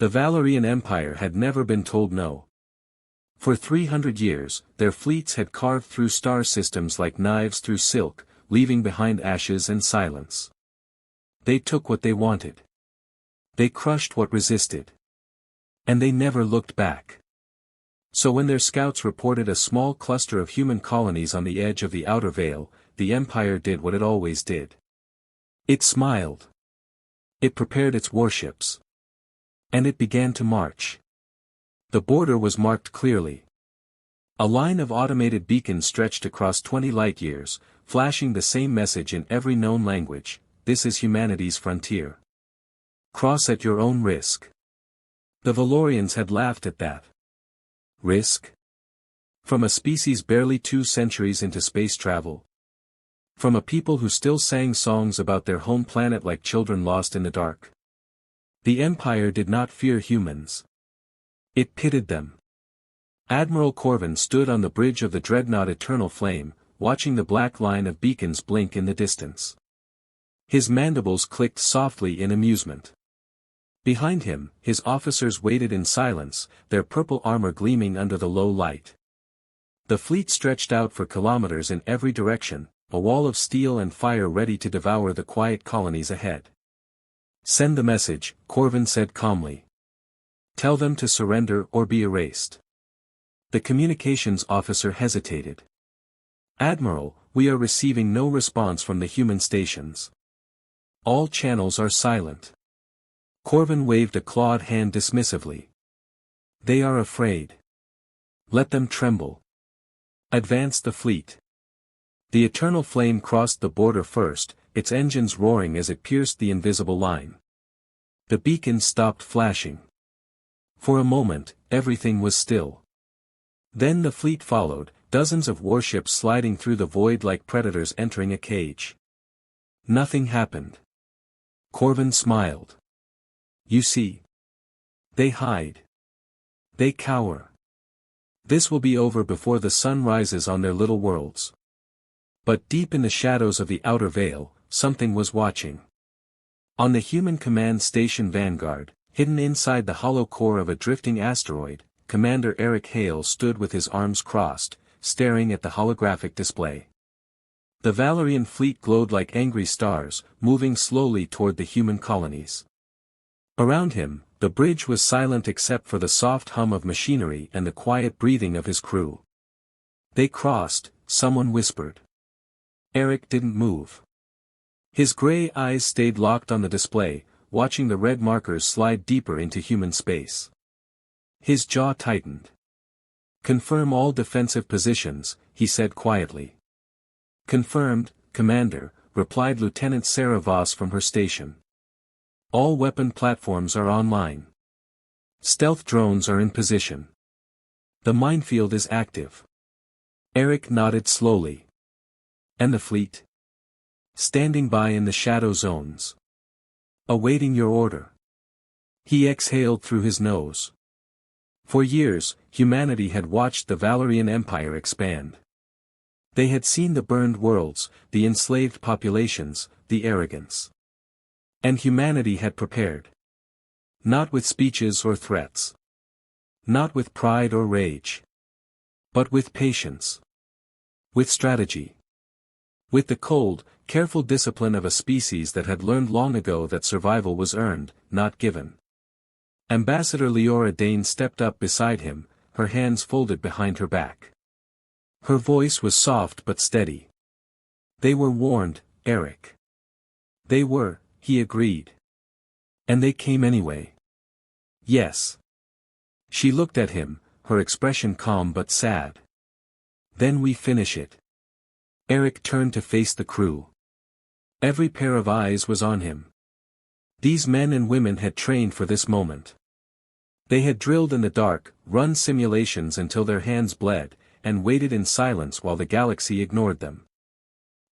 The Valerian Empire had never been told no. For 300 years, their fleets had carved through star systems like knives through silk, leaving behind ashes and silence. They took what they wanted. They crushed what resisted. And they never looked back. So when their scouts reported a small cluster of human colonies on the edge of the outer veil, the Empire did what it always did. It smiled. It prepared its warships. And it began to march. The border was marked clearly. A line of automated beacons stretched across 20 light-years, flashing the same message in every known language: this is humanity's frontier. Cross at your own risk. The Valorians had laughed at that. Risk? From a species barely 2 centuries into space travel? From a people who still sang songs about their home planet like children lost in the dark? The Empire did not fear humans. It pitied them. Admiral Corvin stood on the bridge of the dreadnought Eternal Flame, watching the black line of beacons blink in the distance. His mandibles clicked softly in amusement. Behind him, his officers waited in silence, their purple armor gleaming under the low light. The fleet stretched out for kilometers in every direction, a wall of steel and fire ready to devour the quiet colonies ahead. Send the message, Corvin said calmly. Tell them to surrender or be erased. The communications officer hesitated. Admiral, we are receiving no response from the human stations. All channels are silent. Corvin waved a clawed hand dismissively. They are afraid. Let them tremble. Advance the fleet. The Eternal Flame crossed the border first, its engines roaring as it pierced the invisible line. The beacons stopped flashing. For a moment, everything was still. Then the fleet followed, dozens of warships sliding through the void like predators entering a cage. Nothing happened. Corvin smiled. You see. They hide. They cower. This will be over before the sun rises on their little worlds. But deep in the shadows of the outer veil, something was watching. On the human command station Vanguard, hidden inside the hollow core of a drifting asteroid, Commander Eric Hale stood with his arms crossed, staring at the holographic display. The Valerian fleet glowed like angry stars, moving slowly toward the human colonies. Around him, the bridge was silent except for the soft hum of machinery and the quiet breathing of his crew. They crossed, someone whispered. Eric didn't move. His gray eyes stayed locked on the display, watching the red markers slide deeper into human space. His jaw tightened. Confirm all defensive positions, he said quietly. Confirmed, Commander, replied Lieutenant Sarah Voss from her station. All weapon platforms are online. Stealth drones are in position. The minefield is active. Eric nodded slowly. And the fleet? Standing by in the shadow zones. Awaiting your order. He exhaled through his nose. For years, humanity had watched the Valerian Empire expand. They had seen the burned worlds, the enslaved populations, the arrogance. And humanity had prepared. Not with speeches or threats. Not with pride or rage. But with patience. With strategy. With the cold, careful discipline of a species that had learned long ago that survival was earned, not given. Ambassador Leora Dane stepped up beside him, her hands folded behind her back. Her voice was soft but steady. They were warned, Eric. They were, he agreed. And they came anyway. Yes. She looked at him, her expression calm but sad. Then we finish it. Eric turned to face the crew. Every pair of eyes was on him. These men and women had trained for this moment. They had drilled in the dark, run simulations until their hands bled, and waited in silence while the galaxy ignored them.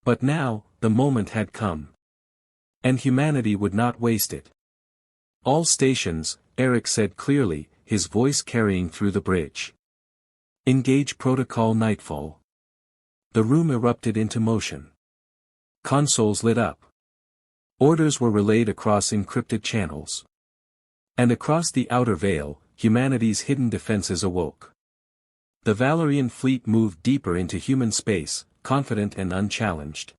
But now, the moment had come. And humanity would not waste it. All stations, Eric said clearly, his voice carrying through the bridge. Engage Protocol Nightfall. The room erupted into motion. Consoles lit up. Orders were relayed across encrypted channels. And across the outer veil, humanity's hidden defenses awoke. The Valerian fleet moved deeper into human space, confident and unchallenged.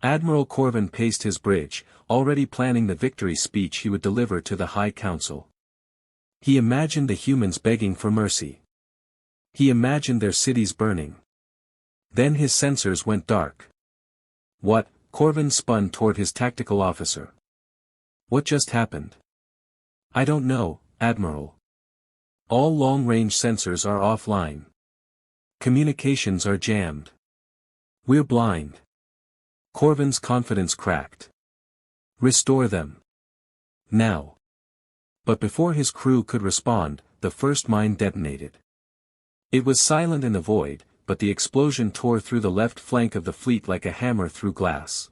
Admiral Corvin paced his bridge, already planning the victory speech he would deliver to the High Council. He imagined the humans begging for mercy. He imagined their cities burning. Then his sensors went dark. What? Corvin spun toward his tactical officer. What just happened? I don't know, Admiral. All long-range sensors are offline. Communications are jammed. We're blind. Corvin's confidence cracked. Restore them. Now. But before his crew could respond, the first mine detonated. It was silent in the void, but the explosion tore through the left flank of the fleet like a hammer through glass.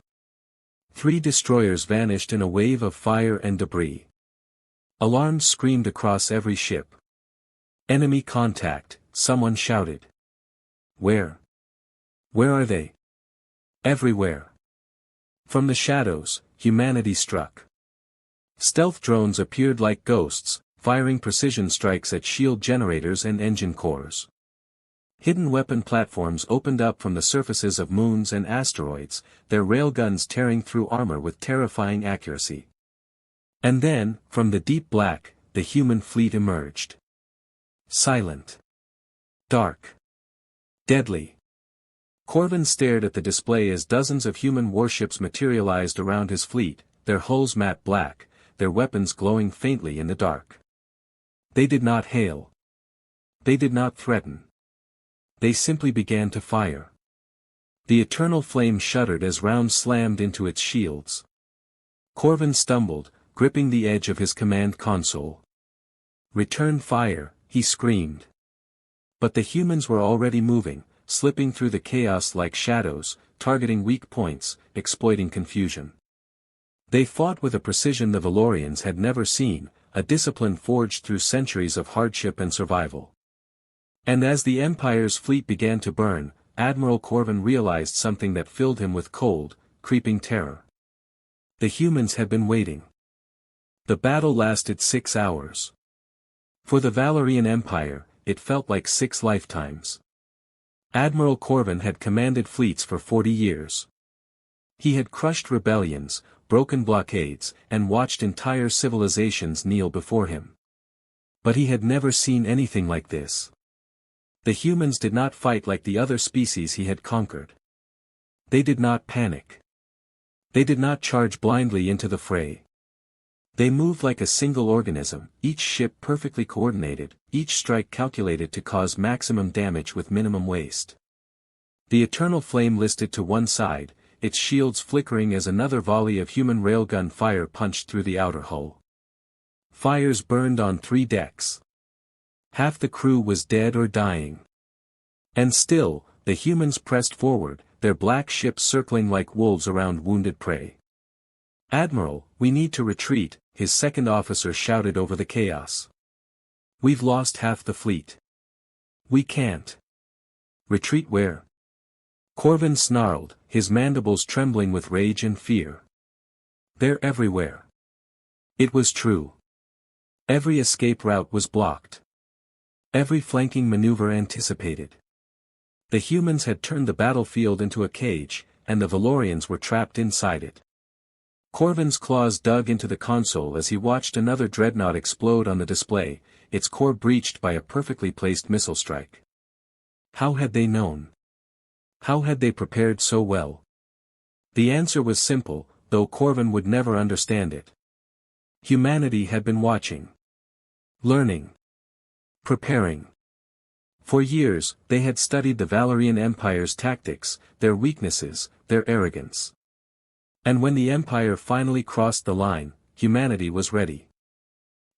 3 destroyers vanished in a wave of fire and debris. Alarms screamed across every ship. Enemy contact, someone shouted. Where? Where are they? Everywhere. From the shadows, humanity struck. Stealth drones appeared like ghosts, firing precision strikes at shield generators and engine cores. Hidden weapon platforms opened up from the surfaces of moons and asteroids, their railguns tearing through armor with terrifying accuracy. And then, from the deep black, the human fleet emerged. Silent. Dark. Deadly. Corvin stared at the display as dozens of human warships materialized around his fleet, their hulls matte black, their weapons glowing faintly in the dark. They did not hail. They did not threaten. They simply began to fire. The eternal flame shuddered as rounds slammed into its shields. Corvin stumbled, gripping the edge of his command console. Return fire, he screamed. But the humans were already moving, slipping through the chaos like shadows, targeting weak points, exploiting confusion. They fought with a precision the Valorians had never seen, a discipline forged through centuries of hardship and survival. And as the Empire's fleet began to burn, Admiral Corvin realized something that filled him with cold, creeping terror. The humans had been waiting. The battle lasted 6 hours. For the Valerian Empire, it felt like 6 lifetimes. Admiral Corvin had commanded fleets for 40 years. He had crushed rebellions, broken blockades, and watched entire civilizations kneel before him. But he had never seen anything like this. The humans did not fight like the other species he had conquered. They did not panic. They did not charge blindly into the fray. They moved like a single organism, each ship perfectly coordinated, each strike calculated to cause maximum damage with minimum waste. The eternal flame listed to one side, its shields flickering as another volley of human railgun fire punched through the outer hull. Fires burned on 3 decks. Half the crew was dead or dying. And still, the humans pressed forward, their black ships circling like wolves around wounded prey. Admiral, we need to retreat, his second officer shouted over the chaos. We've lost half the fleet. We can't. Retreat where? Corvin snarled, his mandibles trembling with rage and fear. They're everywhere. It was true. Every escape route was blocked. Every flanking maneuver anticipated. The humans had turned the battlefield into a cage, and the Valorians were trapped inside it. Corvin's claws dug into the console as he watched another dreadnought explode on the display, its core breached by a perfectly placed missile strike. How had they known? How had they prepared so well? The answer was simple, though Corvin would never understand it. Humanity had been watching. Learning. Preparing. For years, they had studied the Valerian Empire's tactics, their weaknesses, their arrogance. And when the Empire finally crossed the line, humanity was ready.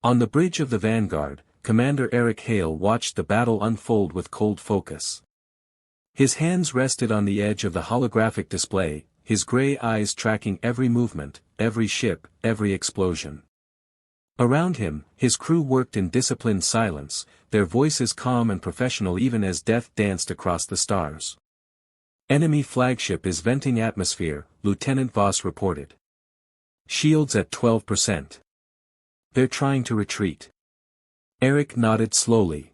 On the bridge of the Vanguard, Commander Eric Hale watched the battle unfold with cold focus. His hands rested on the edge of the holographic display, his gray eyes tracking every movement, every ship, every explosion. Around him, his crew worked in disciplined silence, their voices calm and professional even as death danced across the stars. Enemy flagship is venting atmosphere, Lieutenant Voss reported. Shields at 12%. They're trying to retreat. Eric nodded slowly.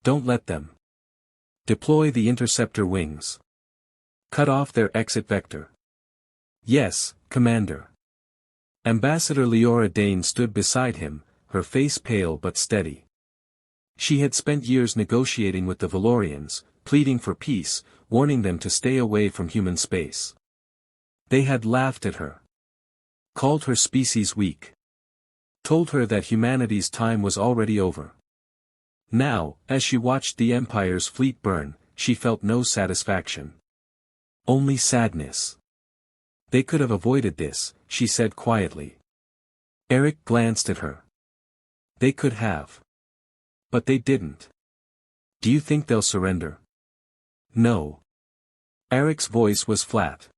Don't let them. Deploy the interceptor wings. Cut off their exit vector. Yes, Commander. Ambassador Leora Dane stood beside him, her face pale but steady. She had spent years negotiating with the Valorians, pleading for peace, warning them to stay away from human space. They had laughed at her. Called her species weak. Told her that humanity's time was already over. Now, as she watched the Empire's fleet burn, she felt no satisfaction. Only sadness. They could have avoided this, she said quietly. Eric glanced at her. They could have. But they didn't. Do you think they'll surrender? No. Eric's voice was flat.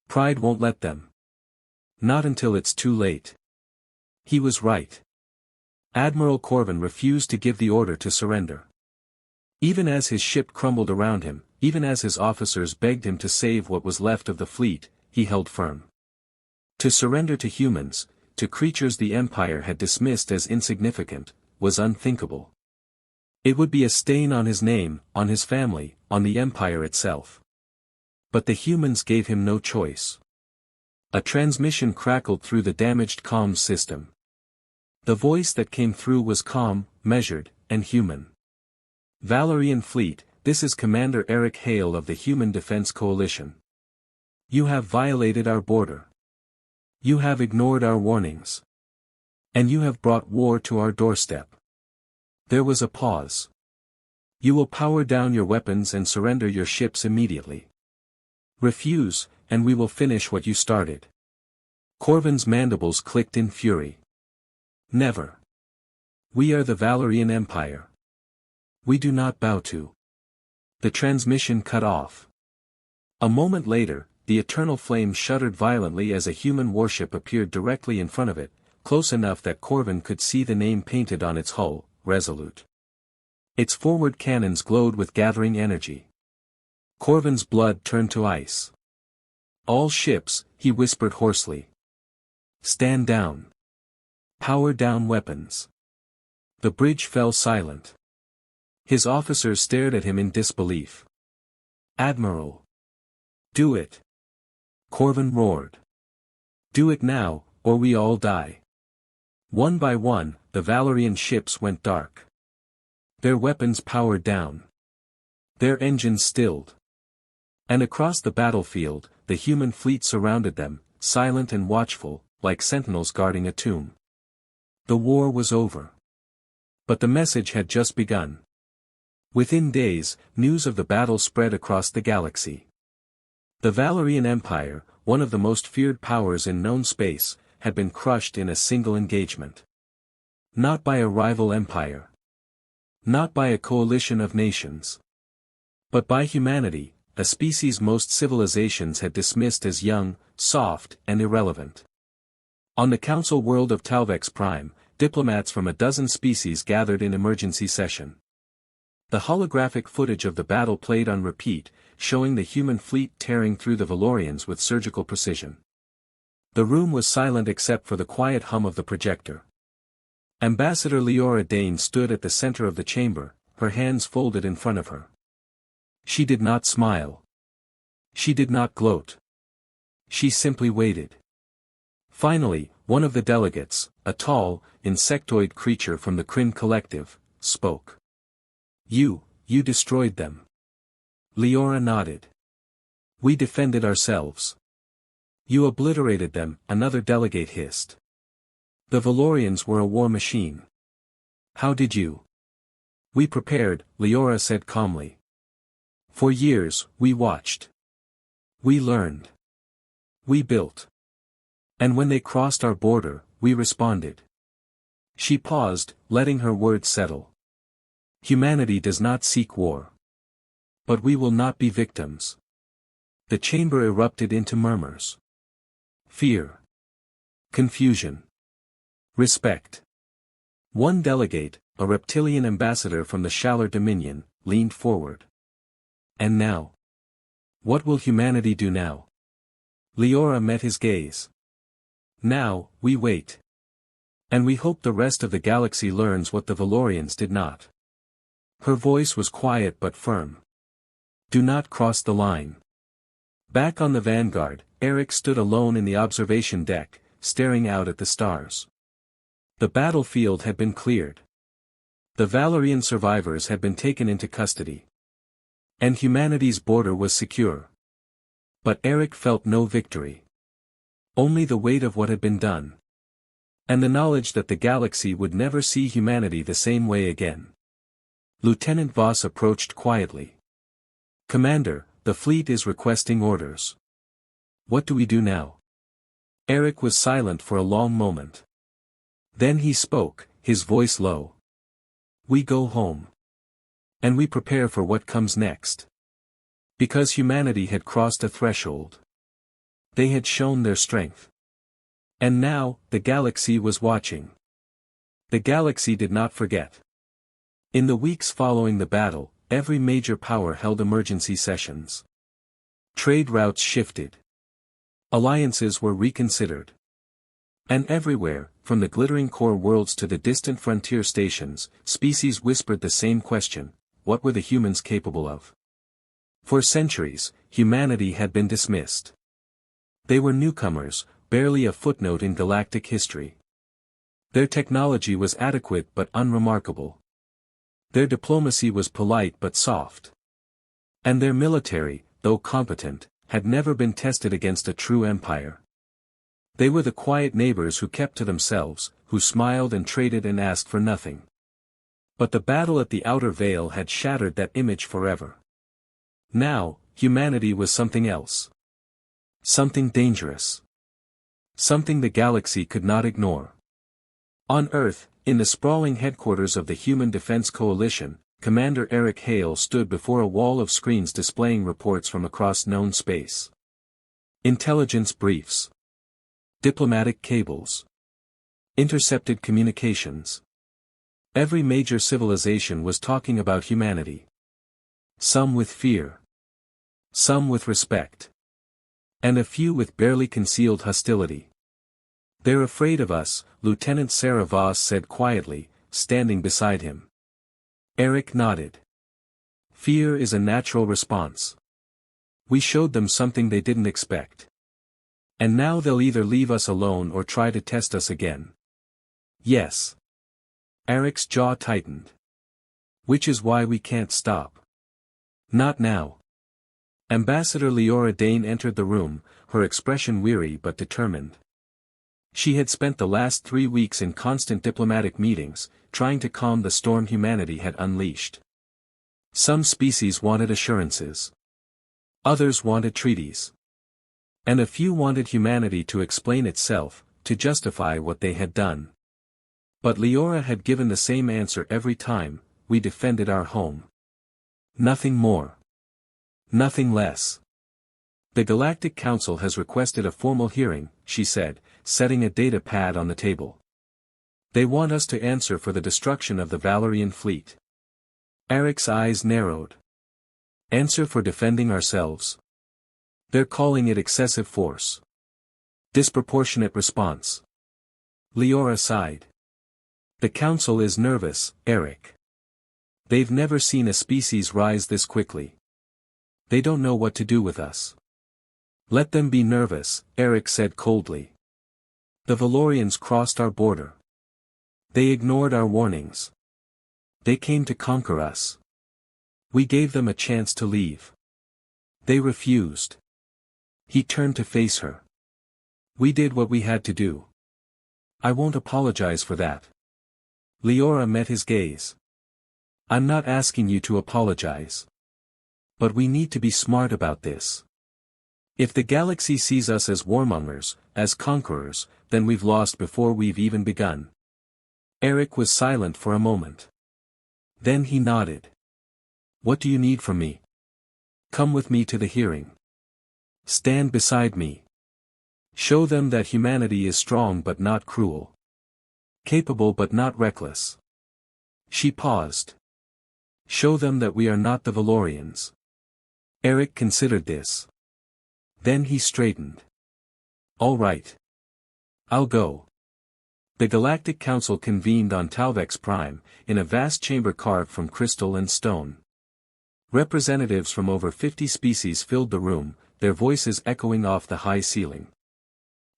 Pride won't let them. Not until it's too late. He was right. Admiral Corvin refused to give the order to surrender. Even as his ship crumbled around him, even as his officers begged him to save what was left of the fleet, he held firm. To surrender to humans, to creatures the Empire had dismissed as insignificant, was unthinkable. It would be a stain on his name, on his family, on the Empire itself. But the humans gave him no choice. A transmission crackled through the damaged comms system. The voice that came through was calm, measured, and human. Valorian Fleet, this is Commander Eric Hale of the Human Defense Coalition. You have violated our border. You have ignored our warnings. And you have brought war to our doorstep. There was a pause. You will power down your weapons and surrender your ships immediately. Refuse, and we will finish what you started. Corvin's mandibles clicked in fury. Never. We are the Valorian Empire. We do not bow to. The transmission cut off. A moment later, the eternal flame shuddered violently as a human warship appeared directly in front of it, close enough that Corvin could see the name painted on its hull, Resolute. Its forward cannons glowed with gathering energy. Corvin's blood turned to ice. All ships, he whispered hoarsely. Stand down. Power down weapons. The bridge fell silent. His officers stared at him in disbelief. Admiral. Do it. Corvin roared. Do it now, or we all die. One by one, the Valorian ships went dark. Their weapons powered down. Their engines stilled. And across the battlefield, the human fleet surrounded them, silent and watchful, like sentinels guarding a tomb. The war was over. But the message had just begun. Within days, news of the battle spread across the galaxy. The Valorian Empire, one of the most feared powers in known space, had been crushed in a single engagement. Not by a rival empire. Not by a coalition of nations. But by humanity, a species most civilizations had dismissed as young, soft, and irrelevant. On the council world of Talvex Prime, diplomats from a dozen species gathered in emergency session. The holographic footage of the battle played on repeat, showing the human fleet tearing through the Valorians with surgical precision. The room was silent except for the quiet hum of the projector. Ambassador Leora Dane stood at the center of the chamber, her hands folded in front of her. She did not smile. She did not gloat. She simply waited. Finally, one of the delegates, a tall, insectoid creature from the Kryn Collective, spoke. You destroyed them. Leora nodded. We defended ourselves. You obliterated them, another delegate hissed. The Valorians were a war machine. How did you? We prepared, Leora said calmly. For years, we watched. We learned. We built. And when they crossed our border, we responded. She paused, letting her words settle. Humanity does not seek war. But we will not be victims. The chamber erupted into murmurs. Fear. Confusion. Respect. One delegate, a reptilian ambassador from the Shalar Dominion, leaned forward. And now? What will humanity do now? Leora met his gaze. Now, we wait. And we hope the rest of the galaxy learns what the Valorians did not. Her voice was quiet but firm. Do not cross the line. Back on the Vanguard, Eric stood alone in the observation deck, staring out at the stars. The battlefield had been cleared. The Valorian survivors had been taken into custody. And humanity's border was secure. But Eric felt no victory. Only the weight of what had been done. And the knowledge that the galaxy would never see humanity the same way again. Lieutenant Voss approached quietly. Commander, the fleet is requesting orders. What do we do now? Eric was silent for a long moment. Then he spoke, his voice low. We go home. And we prepare for what comes next. Because humanity had crossed a threshold. They had shown their strength. And now, the galaxy was watching. The galaxy did not forget. In the weeks following the battle, every major power held emergency sessions. Trade routes shifted. Alliances were reconsidered. And everywhere, from the glittering core worlds to the distant frontier stations, species whispered the same question: what were the humans capable of? For centuries, humanity had been dismissed. They were newcomers, barely a footnote in galactic history. Their technology was adequate but unremarkable. Their diplomacy was polite but soft. And their military, though competent, had never been tested against a true empire. They were the quiet neighbors who kept to themselves, who smiled and traded and asked for nothing. But the battle at the outer veil had shattered that image forever. Now, humanity was something else. Something dangerous. Something the galaxy could not ignore. On Earth, in the sprawling headquarters of the Human Defense Coalition, Commander Eric Hale stood before a wall of screens displaying reports from across known space. Intelligence briefs. Diplomatic cables. Intercepted communications. Every major civilization was talking about humanity. Some with fear. Some with respect. And a few with barely concealed hostility. They're afraid of us, Lieutenant Sarah Voss said quietly, standing beside him. Eric nodded. Fear is a natural response. We showed them something they didn't expect. And now they'll either leave us alone or try to test us again. Yes. Eric's jaw tightened. Which is why we can't stop. Not now. Ambassador Leora Dane entered the room, her expression weary but determined. She had spent the last 3 weeks in constant diplomatic meetings, trying to calm the storm humanity had unleashed. Some species wanted assurances. Others wanted treaties. And a few wanted humanity to explain itself, to justify what they had done. But Leora had given the same answer every time: we defended our home. Nothing more. Nothing less. The Galactic Council has requested a formal hearing, she said, setting a data pad on the table. They want us to answer for the destruction of the Valorian fleet. Eric's eyes narrowed. Answer for defending ourselves? They're calling it excessive force. Disproportionate response. Leora sighed. The Council is nervous, Eric. They've never seen a species rise this quickly. They don't know what to do with us. Let them be nervous, Eric said coldly. The Valorians crossed our border. They ignored our warnings. They came to conquer us. We gave them a chance to leave. They refused. He turned to face her. We did what we had to do. I won't apologize for that. Leora met his gaze. I'm not asking you to apologize. But we need to be smart about this. If the galaxy sees us as warmongers, as conquerors, then we've lost before we've even begun. Eric was silent for a moment. Then he nodded. What do you need from me? Come with me to the hearing. Stand beside me. Show them that humanity is strong but not cruel. Capable but not reckless. She paused. Show them that we are not the Valorians. Eric considered this. Then he straightened. All right. I'll go. The Galactic Council convened on Talvex Prime, in a vast chamber carved from crystal and stone. Representatives from over 50 species filled the room, their voices echoing off the high ceiling.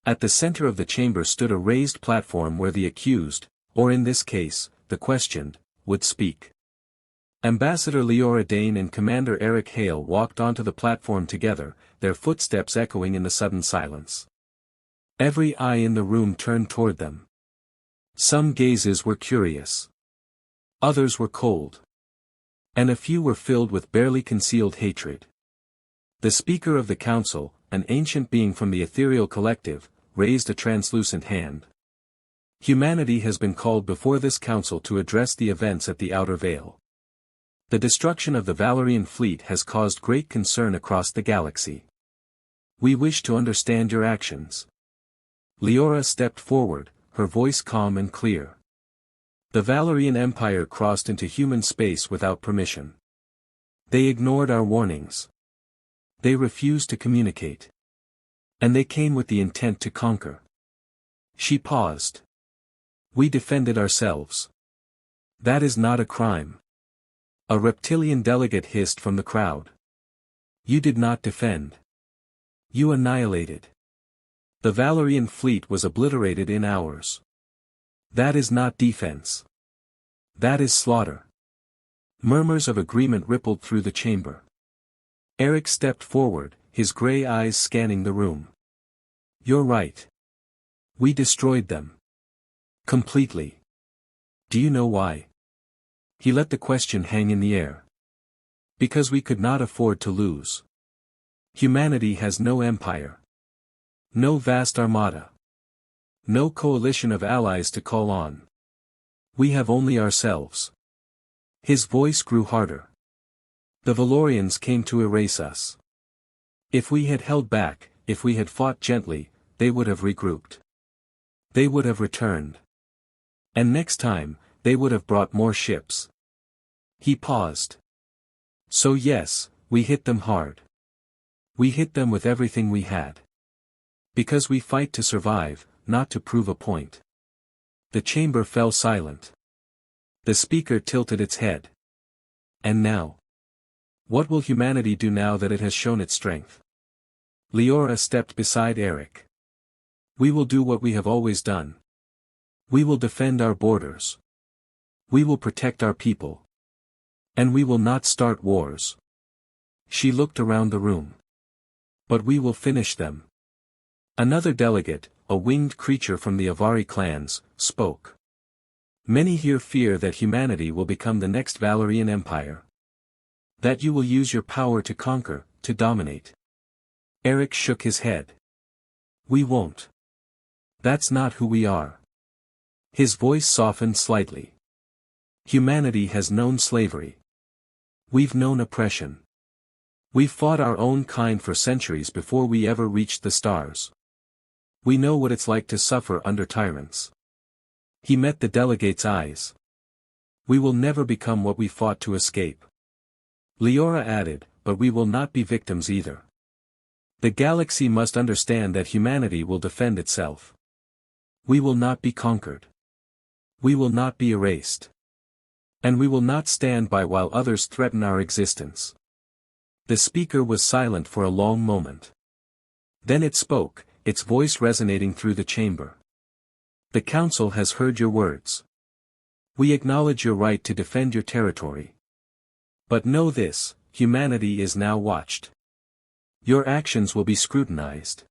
At the center of the chamber stood a raised platform where the accused, or in this case, the questioned, would speak. Ambassador Leora Dane and Commander Eric Hale walked onto the platform together, their footsteps echoing in the sudden silence. Every eye in the room turned toward them. Some gazes were curious. Others were cold. And a few were filled with barely concealed hatred. The Speaker of the Council, an ancient being from the ethereal collective, raised a translucent hand. Humanity has been called before this council to address the events at the Outer Veil. The destruction of the Valerian fleet has caused great concern across the galaxy. We wish to understand your actions. Leora stepped forward, her voice calm and clear. The Valerian Empire crossed into human space without permission. They ignored our warnings. They refused to communicate. And they came with the intent to conquer. She paused. We defended ourselves. That is not a crime. A reptilian delegate hissed from the crowd. You did not defend. You annihilated. The Valerian fleet was obliterated in hours. That is not defense. That is slaughter. Murmurs of agreement rippled through the chamber. Eric stepped forward, his gray eyes scanning the room. You're right. We destroyed them. Completely. Do you know why? He let the question hang in the air. Because we could not afford to lose. Humanity has no empire. No vast armada. No coalition of allies to call on. We have only ourselves. His voice grew harder. The Valorians came to erase us. If we had held back, if we had fought gently, they would have regrouped. They would have returned. And next time, they would have brought more ships. He paused. So yes, we hit them hard. We hit them with everything we had. Because we fight to survive, not to prove a point. The chamber fell silent. The speaker tilted its head. And now? What will humanity do now that it has shown its strength? Leora stepped beside Eric. We will do what we have always done. We will defend our borders. We will protect our people. And we will not start wars. She looked around the room. But we will finish them. Another delegate, a winged creature from the Avari clans, spoke. Many here fear that humanity will become the next Valerian Empire. That you will use your power to conquer, to dominate. Eric shook his head. We won't. That's not who we are. His voice softened slightly. Humanity has known slavery. We've known oppression. We've fought our own kind for centuries before we ever reached the stars. We know what it's like to suffer under tyrants. He met the delegate's eyes. We will never become what we fought to escape. Leora added, but we will not be victims either. The galaxy must understand that humanity will defend itself. We will not be conquered. We will not be erased. And we will not stand by while others threaten our existence. The speaker was silent for a long moment. Then it spoke, its voice resonating through the chamber. The council has heard your words. We acknowledge your right to defend your territory. But know this, humanity is now watched. Your actions will be scrutinized.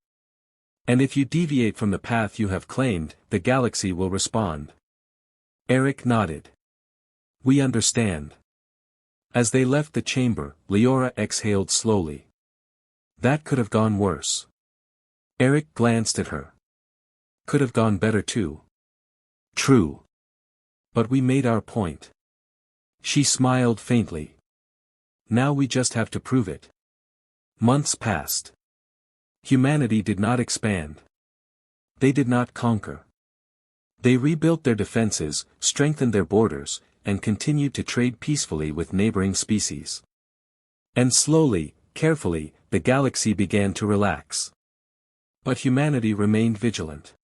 And if you deviate from the path you have claimed, the galaxy will respond. Eric nodded. We understand. As they left the chamber, Leora exhaled slowly. That could have gone worse. Eric glanced at her. Could have gone better too. True. But we made our point. She smiled faintly. Now we just have to prove it. Months passed. Humanity did not expand. They did not conquer. They rebuilt their defenses, strengthened their borders, and continued to trade peacefully with neighboring species. And slowly, carefully, the galaxy began to relax. But humanity remained vigilant.